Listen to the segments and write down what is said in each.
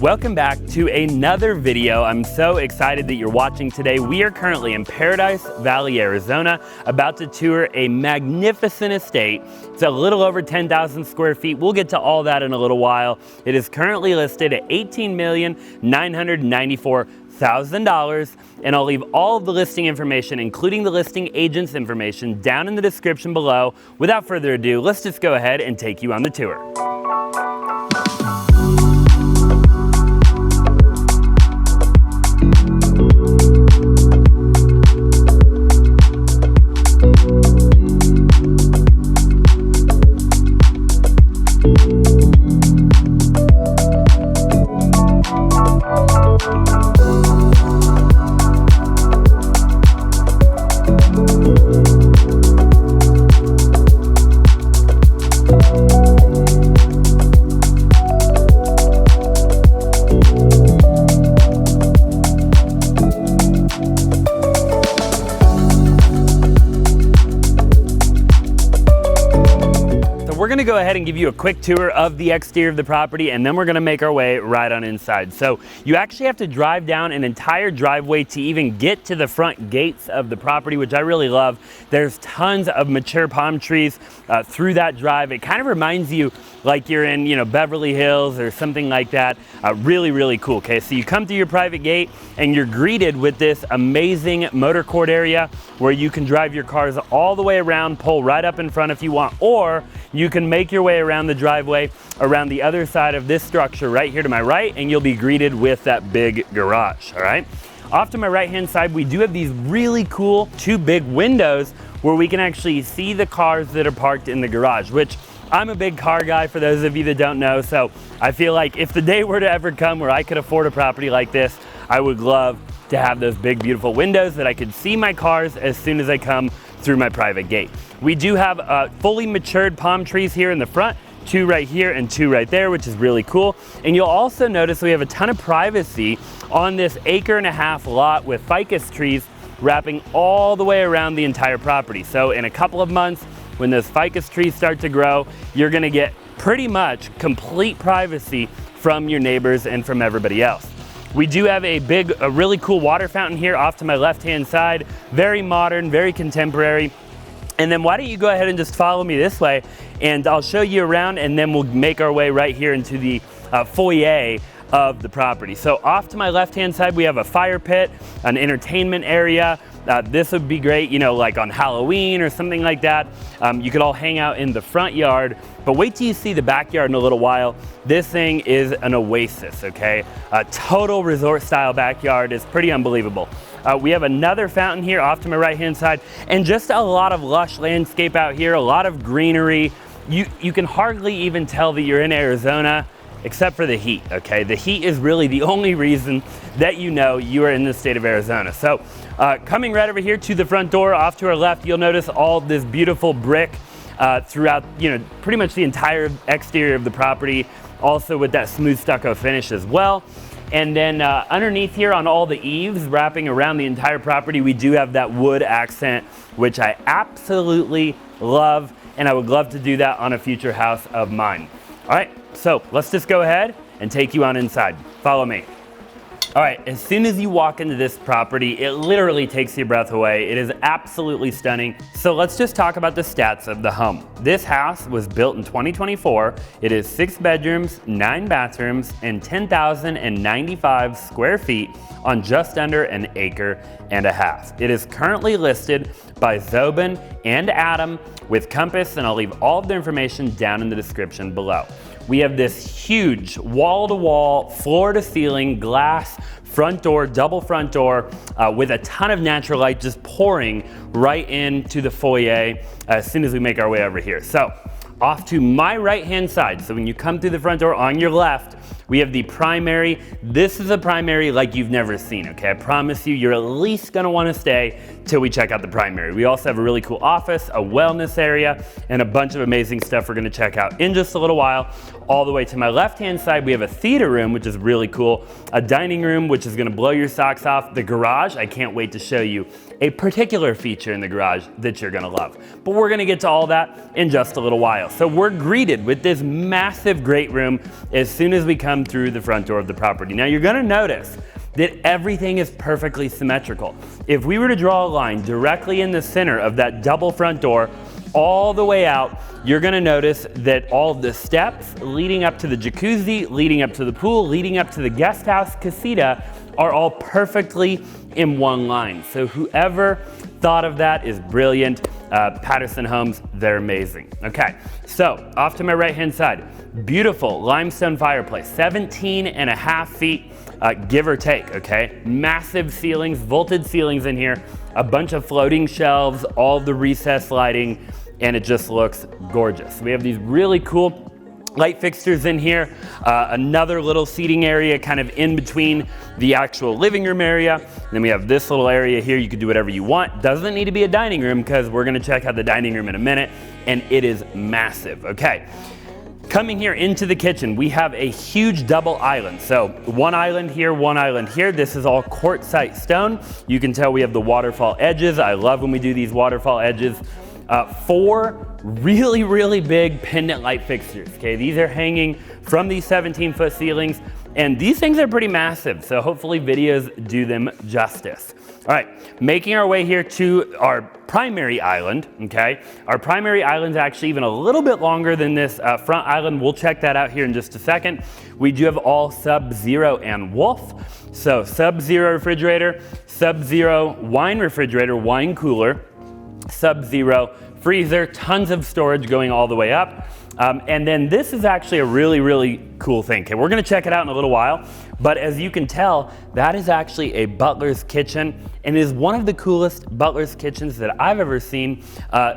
Welcome back to another video. I'm so excited that you're watching today. We are currently in Paradise Valley, Arizona, about to tour a magnificent estate. It's a little over 10,000 square feet. We'll get to all that in a little while. It is currently listed at $18,994,000, and I'll leave all of the listing information, including the listing agent's information, down in the description below. Without further ado, let's just go ahead and take you on the tour. We're gonna go ahead and give you a quick tour of the exterior of the property, and then we're gonna make our way right on inside. So you actually have to drive down an entire driveway to even get to the front gates of the property, which I really love. There's tons of mature palm trees through that drive. It kind of reminds you like you're in, Beverly Hills or something like that. Really, really cool. Okay, so you come through your private gate and you're greeted with this amazing motor court area where you can drive your cars all the way around, pull right up in front if you want, or you can make your way around the driveway around the other side of this structure right here to my right, and you'll be greeted with that big garage. All right, off to my right hand side, we do have these really cool two big windows where we can actually see the cars that are parked in the garage, which I'm a big car guy, for those of you that don't know. So I feel like if the day were to ever come where I could afford a property like this, I would love to have those big, beautiful windows that I could see my cars as soon as I come through my private gate. We do have fully matured palm trees here in the front, two right here and two right there, which is really cool. And you'll also notice we have a ton of privacy on this 1.5 acre lot with ficus trees wrapping all the way around the entire property. So in a couple of months, when those ficus trees start to grow, you're gonna get pretty much complete privacy from your neighbors and from everybody else. We do have a really cool water fountain here off to my left-hand side. Very modern, very contemporary. And then why don't you go ahead and just follow me this way, and I'll show you around, and then we'll make our way right here into the foyer of the property. So off to my left-hand side, we have a fire pit, an entertainment area. This would be great, like on Halloween or something like that. You could all hang out in the front yard, but wait till you see the backyard in a little while. This thing is an oasis, okay? A total resort style backyard is pretty unbelievable. We have another fountain here off to my right-hand side, and just a lot of lush landscape out here, a lot of greenery. You can hardly even tell that you're in Arizona, except for the heat, okay? The heat is really the only reason that you are in the state of Arizona. So coming right over here to the front door, off to our left, you'll notice all this beautiful brick throughout, pretty much the entire exterior of the property, also with that smooth stucco finish as well. And then underneath here on all the eaves, wrapping around the entire property, we do have that wood accent, which I absolutely love, and I would love to do that on a future house of mine. All right, so let's just go ahead and take you on inside. Follow me. All right, as soon as you walk into this property, it literally takes your breath away. It is absolutely stunning. So let's just talk about the stats of the home. This house was built in 2024. It is 6 bedrooms, 9 bathrooms, and 10,095 square feet on just under 1.5 acres. It is currently listed by Zhobin and Adam with Compass, and I'll leave all of their information down in the description below. We have this huge wall-to-wall, floor-to-ceiling glass front door, double front door, with a ton of natural light just pouring right into the foyer as soon as we make our way over here. So off to my right-hand side, so when you come through the front door on your left, we have the primary. This is a primary like you've never seen, okay? I promise you, you're at least gonna wanna stay till we check out the primary. We also have a really cool office, a wellness area, and a bunch of amazing stuff we're gonna check out in just a little while. All the way to my left-hand side, we have a theater room, which is really cool, a dining room, which is gonna blow your socks off, the garage. I can't wait to show you a particular feature in the garage that you're gonna love. But we're gonna get to all that in just a little while. So we're greeted with this massive great room as soon as we come come through the front door of the property. Now you're gonna notice that everything is perfectly symmetrical. If we were to draw a line directly in the center of that double front door, all the way out, you're gonna notice that all of the steps leading up to the jacuzzi, leading up to the pool, leading up to the guest house casita are all perfectly in one line. So whoever thought of that is brilliant. Patterson Homes, they're amazing. Okay, so off to my right-hand side, beautiful limestone fireplace, 17.5 feet, give or take, okay? Massive ceilings, vaulted ceilings in here, a bunch of floating shelves, all the recessed lighting, and it just looks gorgeous. We have these really cool light fixtures in here, another little seating area kind of in between the actual living room area. And then we have this little area here. You can do whatever you want. Doesn't need to be a dining room because we're gonna check out the dining room in a minute, and it is massive, okay? Coming here into the kitchen, we have a huge double island. So one island here, one island here. This is all quartzite stone. You can tell we have the waterfall edges. I love when we do these waterfall edges. 4 really, really big pendant light fixtures, okay? These are hanging from these 17-foot ceilings, and these things are pretty massive, so hopefully videos do them justice. All right, making our way here to our primary island, okay? Our primary island is actually even a little bit longer than this front island. We'll check that out here in just a second. We do have all Subzero and Wolf. So Subzero refrigerator, Subzero wine refrigerator, wine cooler, Subzero freezer, tons of storage going all the way up. And then this is actually a really, really cool thing. Okay, we're gonna check it out in a little while, but as you can tell, that is actually a butler's kitchen, and is one of the coolest butler's kitchens that I've ever seen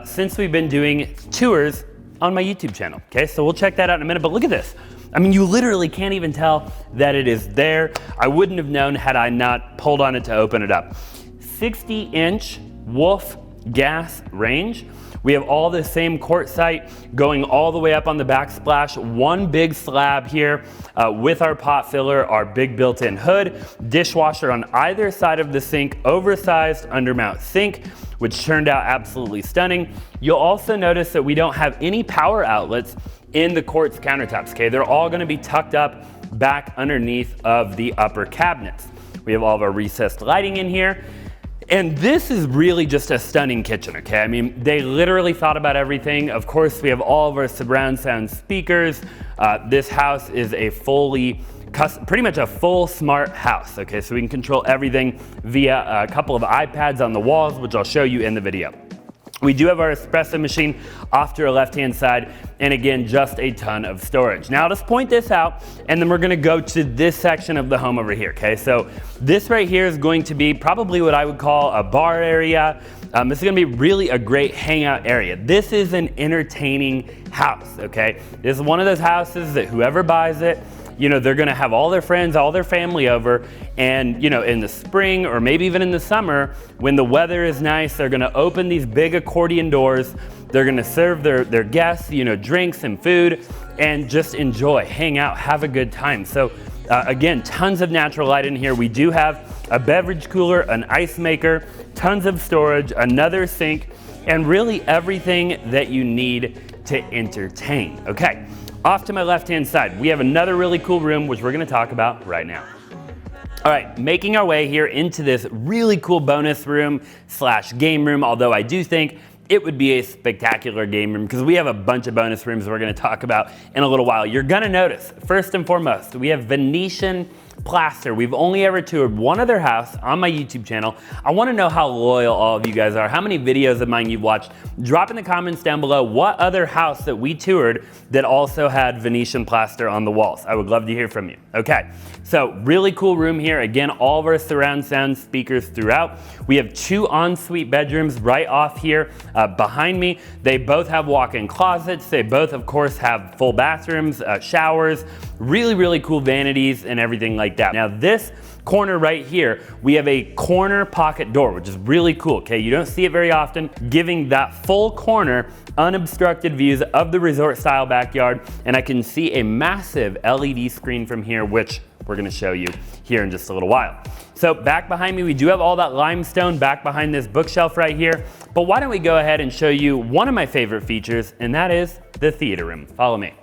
since we've been doing tours on my YouTube channel. Okay, so we'll check that out in a minute, but look at this. I mean, you literally can't even tell that it is there. I wouldn't have known had I not pulled on it to open it up. 60-inch Wolf gas range. We have all the same quartzite going all the way up on the backsplash. One big slab here with our pot filler, our big built-in hood, dishwasher on either side of the sink, oversized undermount sink, which turned out absolutely stunning. You'll also notice that we don't have any power outlets in the quartz countertops, okay? They're all gonna be tucked up back underneath of the upper cabinets. We have all of our recessed lighting in here. And this is really just a stunning kitchen, okay? I mean, they literally thought about everything. Of course, we have all of our surround sound speakers. This house is a pretty much a full smart house, okay? So we can control everything via a couple of iPads on the walls, which I'll show you in the video. We do have our espresso machine off to our left-hand side, and again, just a ton of storage. Now, let's point this out, and then we're gonna go to this section of the home over here, okay? So this right here is going to be probably what I would call a bar area. This is gonna be really a great hangout area. This is an entertaining house, okay? This is one of those houses that whoever buys it, you know, they're gonna have all their friends, all their family over, and you know, in the spring or maybe even in the summer, when the weather is nice, they're gonna open these big accordion doors, they're gonna serve their guests, you know, drinks and food, and just enjoy, hang out, have a good time. So again, tons of natural light in here. We do have a beverage cooler, an ice maker, tons of storage, another sink, and really everything that you need to entertain, okay? Off to my left-hand side, we have another really cool room, which we're gonna talk about right now. All right, making our way here into this really cool bonus room / game room, although I do think it would be a spectacular game room because we have a bunch of bonus rooms we're gonna talk about in a little while. You're gonna notice, first and foremost, we have Venetian plaster. We've only ever toured one other house on my YouTube channel. I wanna know how loyal all of you guys are, how many videos of mine you've watched. Drop in the comments down below what other house that we toured that also had Venetian plaster on the walls. I would love to hear from you. Okay, so really cool room here. Again, all of our surround sound speakers throughout. We have 2 ensuite bedrooms right off here behind me. They both have walk-in closets. They both, of course, have full bathrooms, showers, really, really cool vanities and everything like that. Now this corner right here, we have a corner pocket door, which is really cool, okay? You don't see it very often, giving that full corner unobstructed views of the resort style backyard. And I can see a massive LED screen from here, which we're gonna show you here in just a little while. So back behind me, we do have all that limestone back behind this bookshelf right here. But why don't we go ahead and show you one of my favorite features, and that is the theater room. Follow me.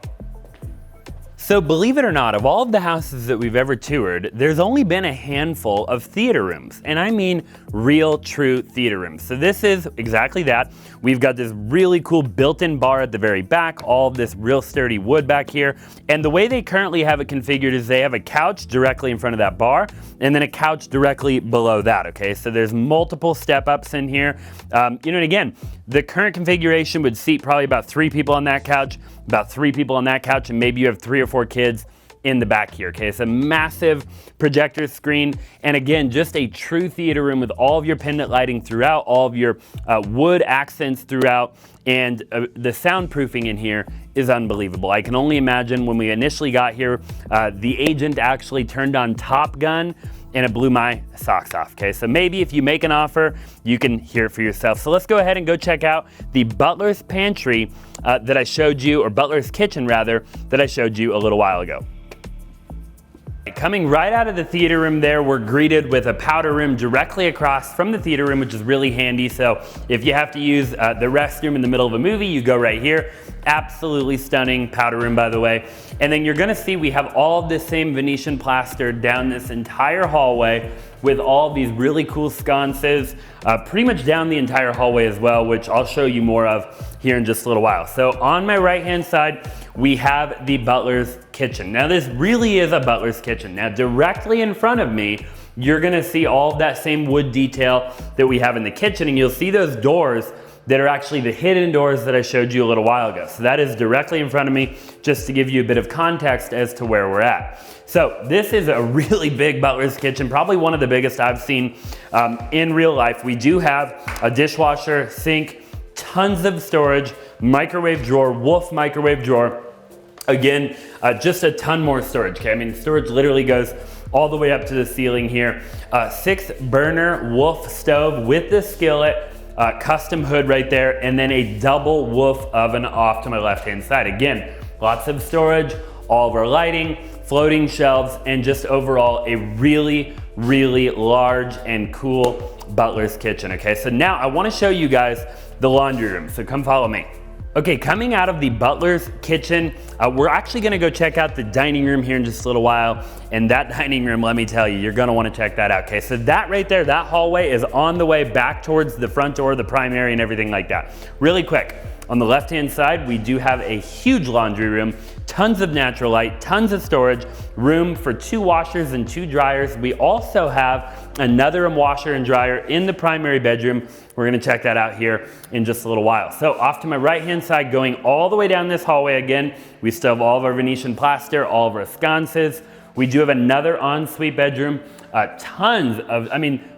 So believe it or not, of all of the houses that we've ever toured, there's only been a handful of theater rooms. And I mean real, true theater rooms. So this is exactly that. We've got this really cool built-in bar at the very back, all of this real sturdy wood back here. And the way they currently have it configured is they have a couch directly in front of that bar, and then a couch directly below that, okay? So there's multiple step-ups in here. And again, the current configuration would seat probably about 3 people on that couch, about 3 people on that couch, and maybe you have 3 or 4 kids in the back here, okay? It's a massive projector screen, and again, just a true theater room with all of your pendant lighting throughout, all of your wood accents throughout, and the soundproofing in here is unbelievable. I can only imagine when we initially got here, the agent actually turned on Top Gun, and it blew my socks off, okay? So maybe if you make an offer, you can hear it for yourself. So let's go ahead and go check out the Butler's pantry that I showed you, or Butler's kitchen rather, that I showed you a little while ago. Coming right out of the theater room there, we're greeted with a powder room directly across from the theater room, which is really handy. So if you have to use the restroom in the middle of a movie, you go right here. Absolutely stunning powder room, by the way. And then you're gonna see we have all of this same Venetian plaster down this entire hallway with all these really cool sconces, pretty much down the entire hallway as well, which I'll show you more of here in just a little while. So on my right-hand side, we have the Butler's kitchen. Now this really is a Butler's kitchen. Now directly in front of me, you're gonna see all of that same wood detail that we have in the kitchen, and you'll see those doors that are actually the hidden doors that I showed you a little while ago. So that is directly in front of me, just to give you a bit of context as to where we're at. So this is a really big Butler's kitchen, probably one of the biggest I've seen in real life. We do have a dishwasher, sink, tons of storage, microwave drawer, Wolf microwave drawer. Again, just a ton more storage, okay? I mean, storage literally goes all the way up to the ceiling here. 6-burner Wolf stove with the skillet, custom hood right there, and then a double Wolf oven off to my left-hand side. Again, lots of storage, all of our lighting, floating shelves, and just overall a really, really large and cool Butler's kitchen, okay? So now I wanna show you guys the laundry room, so come follow me. Okay, coming out of the Butler's kitchen, we're actually gonna go check out the dining room here in just a little while. And that dining room, let me tell you, you're gonna wanna check that out, okay? So that right there, that hallway is on the way back towards the front door, the primary, and everything like that. Really quick, on the left-hand side, we do have a huge laundry room, tons of natural light, tons of storage, room for 2 washers and 2 dryers. We also have another washer and dryer in the primary bedroom. We're gonna check that out here in just a little while. So off to my right-hand side, going all the way down this hallway again, we still have all of our Venetian plaster, all of our sconces. We do have another ensuite bedroom, tons of,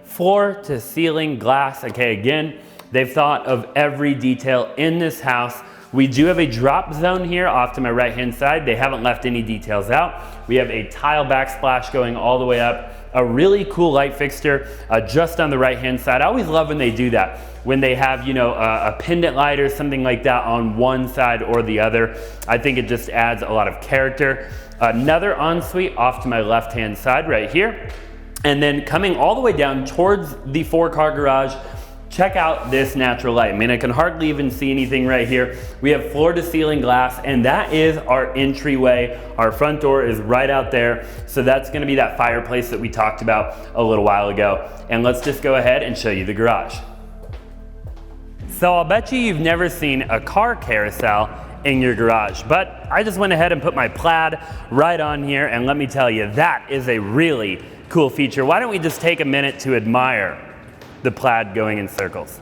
floor to ceiling glass. Okay, again, they've thought of every detail in this house. We do have a drop zone here off to my right-hand side. They haven't left any details out. We have a tile backsplash going all the way up. A really cool light fixture just on the right-hand side. I always love when they do that. When they have, a pendant light or something like that on one side or the other. I think it just adds a lot of character. Another ensuite off to my left-hand side right here. And then coming all the way down towards the 4-car garage, check out this natural light. I mean, I can hardly even see anything right here. We have floor to ceiling glass, and that is our entryway. Our front door is right out there. So that's gonna be that fireplace that we talked about a little while ago. And let's just go ahead and show you the garage. So I'll bet you've never seen a car carousel in your garage, but I just went ahead and put my plaid right on here, and let me tell you, that is a really cool feature. Why don't we just take a minute to admire the plaid going in circles.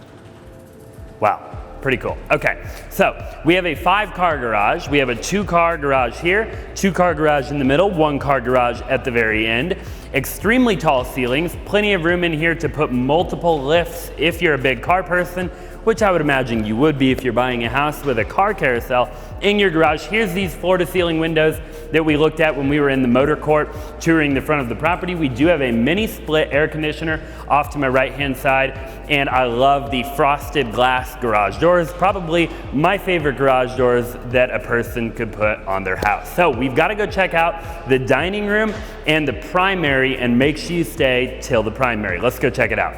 Wow, pretty cool. Okay, so we have a 5-car garage. We have a 2-car garage here, 2-car garage in the middle, 1-car garage at the very end. Extremely tall ceilings, plenty of room in here to put multiple lifts if you're a big car person, which I would imagine you would be if you're buying a house with a car carousel in your garage. Here's these floor to ceiling windows that we looked at when we were in the motor court touring the front of the property. We do have a mini split air conditioner off to my right-hand side, and I love the frosted glass garage doors. Probably my favorite garage doors that a person could put on their house. So we've got to go check out the dining room and the primary, and make sure you stay till the primary. Let's go check it out.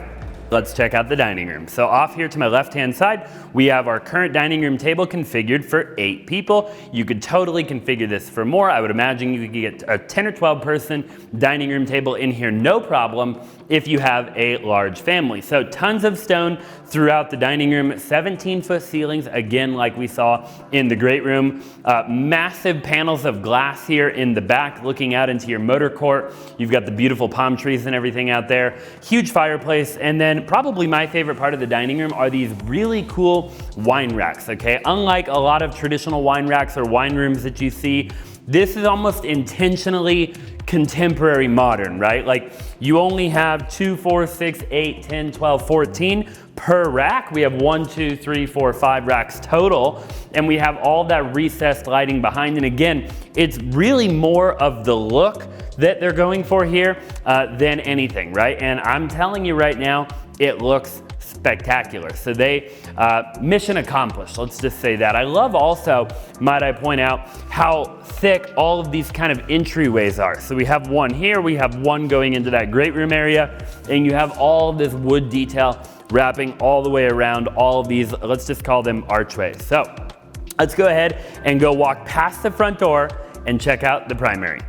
let's check out the dining room. So off here to my left-hand side, we have our current dining room table configured for 8 people. You could totally configure this for more. I would imagine you could get a 10 or 12 person dining room table in here, no problem, if you have a large family. So tons of stone throughout the dining room, 17-foot ceilings, again, like we saw in the great room. Massive panels of glass here in the back, looking out into your motor court. You've got the beautiful palm trees and everything out there. Huge fireplace, and then probably my favorite part of the dining room are these really cool wine racks, okay? Unlike a lot of traditional wine racks or wine rooms that you see, this is almost intentionally contemporary modern, right? Like you only have 2, 4, 6, 8, 10, 12, 14 per rack. We have 1, 2, 3, 4, 5 racks total, and we have all that recessed lighting behind. And again, it's really more of the look that they're going for here than anything, right? And I'm telling you right now, it looks spectacular. So they, mission accomplished, let's just say that. I love also, might I point out, how thick all of these kind of entryways are. So we have one here, we have one going into that great room area, and you have all of this wood detail wrapping all the way around all of these, let's just call them archways. So let's go ahead and go walk past the front door and check out the primary.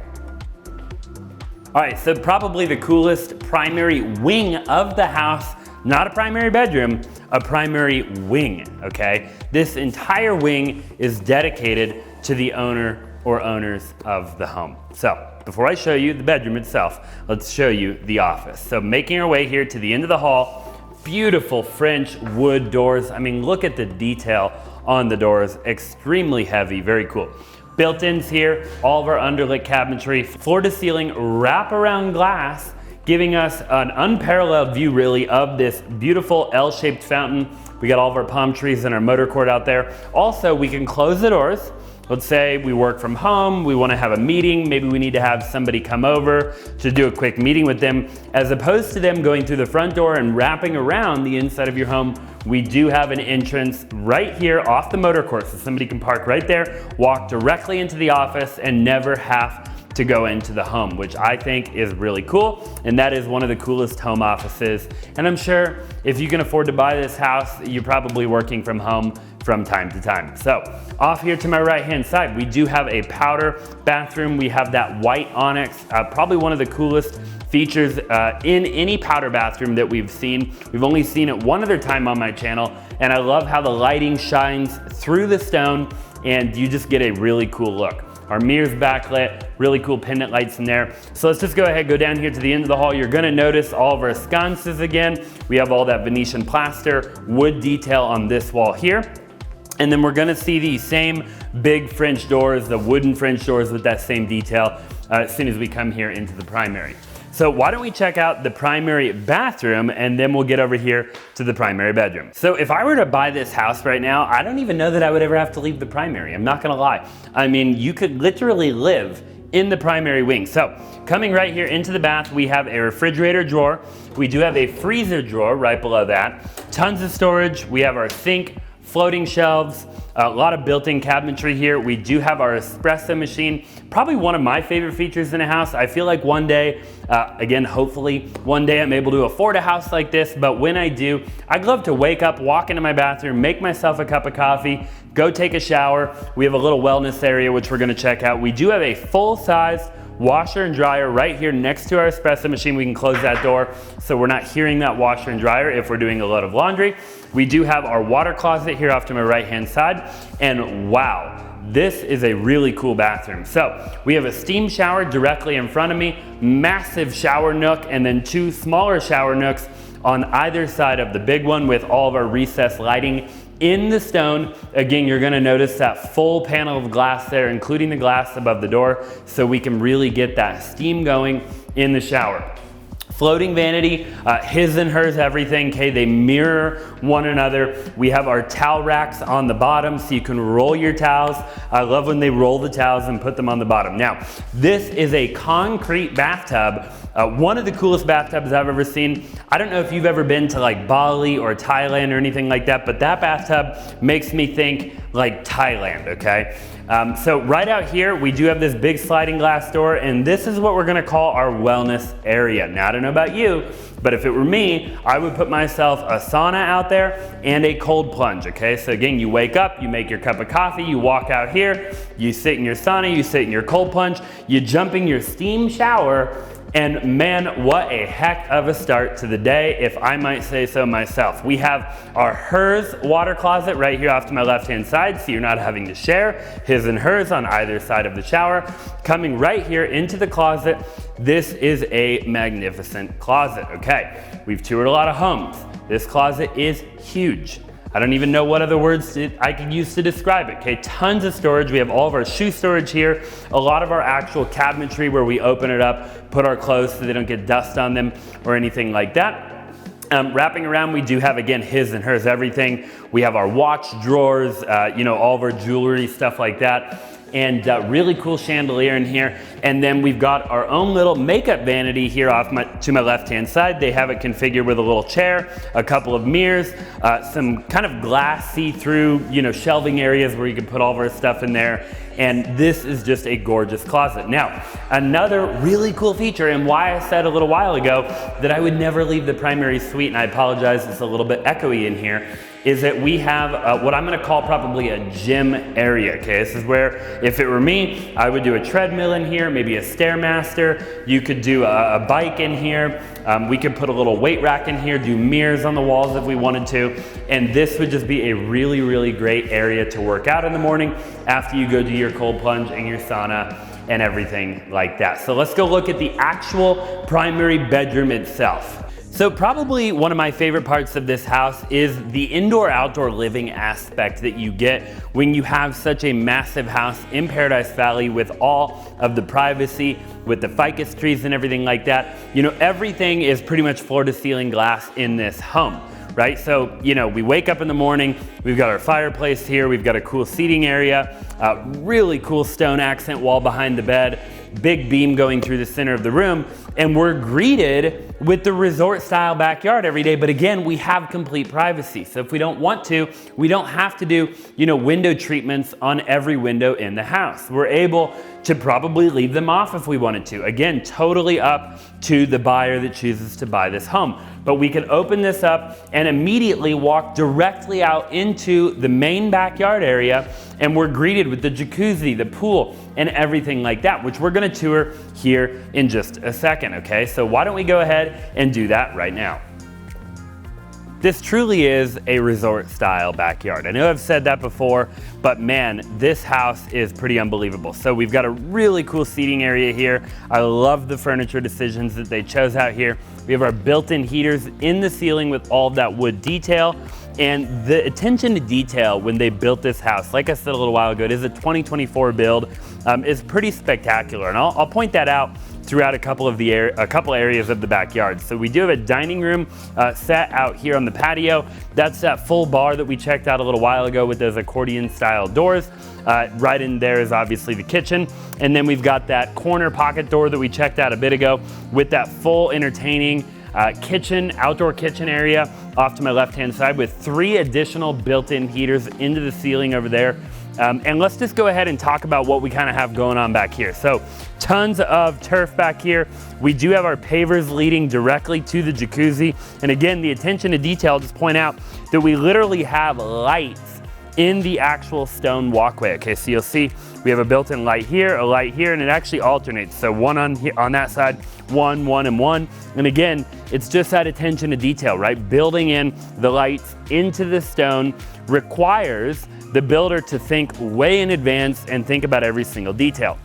All right, so probably the coolest primary wing of the house, not a primary bedroom, a primary wing, okay? This entire wing is dedicated to the owner or owners of the home. So before I show you the bedroom itself, let's show you the office. So making our way here to the end of the hall, beautiful French wood doors. I mean, look at the detail on the doors, extremely heavy, very cool. Built-ins here, all of our underlit cabinetry, floor to ceiling wraparound glass, giving us an unparalleled view really of this beautiful L-shaped fountain. We got all of our palm trees and our motor court out there. Also, we can close the doors. Let's say we work from home, we want to have a meeting, maybe we need to have somebody come over to do a quick meeting with them. As opposed to them going through the front door and wrapping around the inside of your home, we do have an entrance right here off the motor court. So somebody can park right there, walk directly into the office, and never have to go into the home, which I think is really cool. And that is one of the coolest home offices. And I'm sure if you can afford to buy this house, you're probably working from home from time to time. So off here to my right-hand side, we do have a powder bathroom. We have that white onyx, probably one of the coolest features in any powder bathroom that we've seen. We've only seen it one other time on my channel, and I love how the lighting shines through the stone and you just get a really cool look. Our mirrors backlit, really cool pendant lights in there. So let's just go ahead, go down here to the end of the hall. You're gonna notice all of our sconces again. We have all that Venetian plaster, wood detail on this wall here. And then we're gonna see these same big French doors, the wooden French doors with that same detail as soon as we come here into the primary. So why don't we check out the primary bathroom and then we'll get over here to the primary bedroom. So if I were to buy this house right now, I don't even know that I would ever have to leave the primary. I'm not gonna lie. I mean, you could literally live in the primary wing. So coming right here into the bath, we have a refrigerator drawer. We do have a freezer drawer right below that. Tons of storage. We have our sink, floating shelves, a lot of built-in cabinetry here. We do have our espresso machine, probably one of my favorite features in a house. I feel like one day, again, hopefully one day I'm able to afford a house like this, but when I do, I'd love to wake up, walk into my bathroom, make myself a cup of coffee, go take a shower. We have a little wellness area, which we're gonna check out. We do have a full-size washer and dryer right here next to our espresso machine. We can close that door so we're not hearing that washer and dryer if we're doing a load of laundry. We do have our water closet here off to my right-hand side, and wow, this is a really cool bathroom. So we have a steam shower directly in front of me, massive shower nook, and then 2 smaller shower nooks on either side of the big one with all of our recessed lighting in the stone. Again, you're gonna notice that full panel of glass there, including the glass above the door, so we can really get that steam going in the shower. Floating vanity, his and hers everything, okay? They mirror one another. We have our towel racks on the bottom so you can roll your towels. I love when they roll the towels and put them on the bottom. Now, this is a concrete bathtub. One of the coolest bathtubs I've ever seen. I don't know if you've ever been to like Bali or Thailand or anything like that, but that bathtub makes me think like Thailand, okay? So right out here, we do have this big sliding glass door, and this is what we're gonna call our wellness area. Now, I don't know about you, but if it were me, I would put myself a sauna out there and a cold plunge, okay? So again, you wake up, you make your cup of coffee, you walk out here, you sit in your sauna, you sit in your cold plunge, you jump in your steam shower, and man, what a heck of a start to the day, if I might say so myself. We have our hers water closet right here off to my left-hand side, so you're not having to share his and hers on either side of the shower. Coming right here into the closet, this is a magnificent closet, okay? We've toured a lot of homes. This closet is huge. I don't even know what other words I could use to describe it, okay? Tons of storage. We have all of our shoe storage here, a lot of our actual cabinetry where we open it up, put our clothes so they don't get dust on them or anything like that. Wrapping around, we do have, again, his and hers everything. We have our watch drawers, all of our jewelry, stuff like that. And really cool chandelier in here. And then we've got our own little makeup vanity here off to my left-hand side. They have it configured with a little chair, a couple of mirrors, some kind of glass see-through, shelving areas where you can put all of our stuff in there. And this is just a gorgeous closet. Now, another really cool feature, and why I said a little while ago that I would never leave the primary suite, and I apologize, it's a little bit echoey in here, is that we have what I'm gonna call probably a gym area, okay? This is where, if it were me, I would do a treadmill in here, maybe a Stairmaster. You could do a bike in here. We could put a little weight rack in here, do mirrors on the walls if we wanted to. And this would just be a really, really great area to work out in the morning after you go do your cold plunge and your sauna and everything like that. So let's go look at the actual primary bedroom itself. So probably one of my favorite parts of this house is the indoor-outdoor living aspect that you get when you have such a massive house in Paradise Valley with all of the privacy, with the ficus trees and everything like that. Everything is pretty much floor-to-ceiling glass in this home, right? So, we wake up in the morning, we've got our fireplace here, we've got a cool seating area, really cool stone accent wall behind the bed, big beam going through the center of the room, and we're greeted with the resort style backyard every day. But again, we have complete privacy. So if we don't want to, we don't have to do, window treatments on every window in the house. We're able to probably leave them off if we wanted to. Again, totally up to the buyer that chooses to buy this home. But we can open this up and immediately walk directly out into the main backyard area, and we're greeted with the jacuzzi, the pool, and everything like that, which we're gonna tour here in just a second, okay? So why don't we go ahead and do that right now. This truly is a resort style backyard. I know I've said that before, but man, this house is pretty unbelievable. So we've got a really cool seating area here. I love the furniture decisions that they chose out here. We have our built-in heaters in the ceiling with all of that wood detail. And the attention to detail when they built this house, like I said a little while ago, it is a 2024 build, is pretty spectacular. And I'll point that out throughout a couple areas of the backyard. So we do have a dining room set out here on the patio. That's that full bar that we checked out a little while ago with those accordion style doors. Right in there is obviously the kitchen. And then we've got that corner pocket door that we checked out a bit ago with that full entertaining outdoor kitchen area off to my left-hand side with 3 additional built-in heaters into the ceiling over there. And let's just go ahead and talk about what we kind of have going on back here. So tons of turf back here. We do have our pavers leading directly to the jacuzzi. And again, the attention to detail, I'll just point out that we literally have lights in the actual stone walkway. Okay, so you'll see we have a built-in light here, a light here, and it actually alternates. So one on here, on that side, one, and one. And again, it's just that attention to detail, right? Building in the lights into the stone requires the builder to think way in advance and think about every single detail.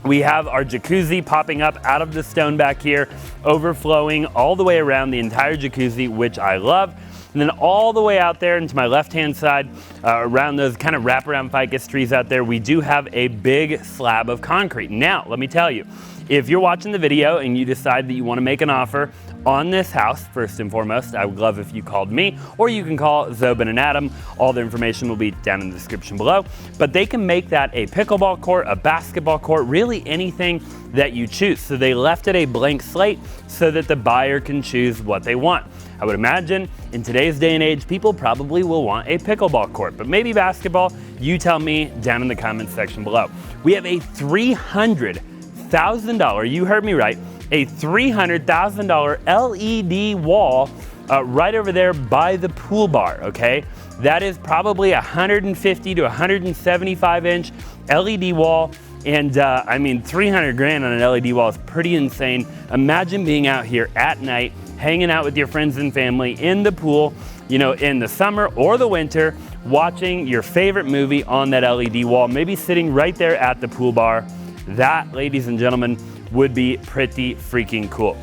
We have our jacuzzi popping up out of the stone back here, overflowing all the way around the entire jacuzzi, which I love. And then all the way out there into my left-hand side, around those kind of wraparound ficus trees out there, we do have a big slab of concrete. Now, let me tell you, if you're watching the video and you decide that you want to make an offer on this house, first and foremost, I would love if you called me, or you can call Zhobin and Adam. All the information will be down in the description below. But they can make that a pickleball court, a basketball court, really anything that you choose. So they left it a blank slate so that the buyer can choose what they want. I would imagine in today's day and age, people probably will want a pickleball court, but maybe basketball. You tell me down in the comments section below. We have a $300,000, you heard me right, a $300,000 LED wall right over there by the pool bar, okay? That is probably 150 to 175 inch LED wall. And I mean, 300 grand on an LED wall is pretty insane. Imagine being out here at night, hanging out with your friends and family in the pool, you know, in the summer or the winter, watching your favorite movie on that LED wall, maybe sitting right there at the pool bar. That, ladies and gentlemen, would be pretty freaking cool.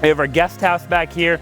We have our guest house back here,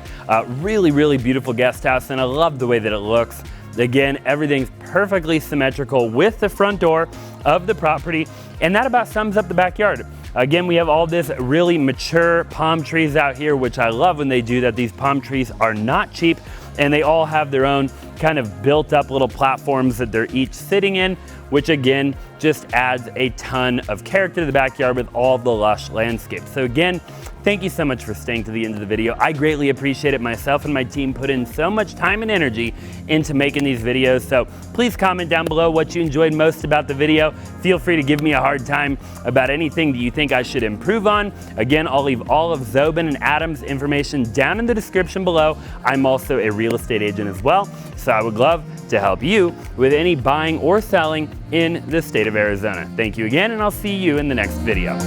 really, really beautiful guest house, and I love the way that it looks. Again, everything's perfectly symmetrical with the front door of the property, and that about sums up the backyard. Again, we have all this really mature palm trees out here, which I love when they do that. These palm trees are not cheap, and they all have their own kind of built up little platforms that they're each sitting in, which again, just adds a ton of character to the backyard with all the lush landscape. So again, thank you so much for staying to the end of the video. I greatly appreciate it. Myself and my team put in so much time and energy into making these videos. So please comment down below what you enjoyed most about the video. Feel free to give me a hard time about anything that you think I should improve on. Again, I'll leave all of Zhobin and Adam's information down in the description below. I'm also a real estate agent as well, so I would love to help you with any buying or selling in the state of Arizona. Thank you again, and I'll see you in the next video.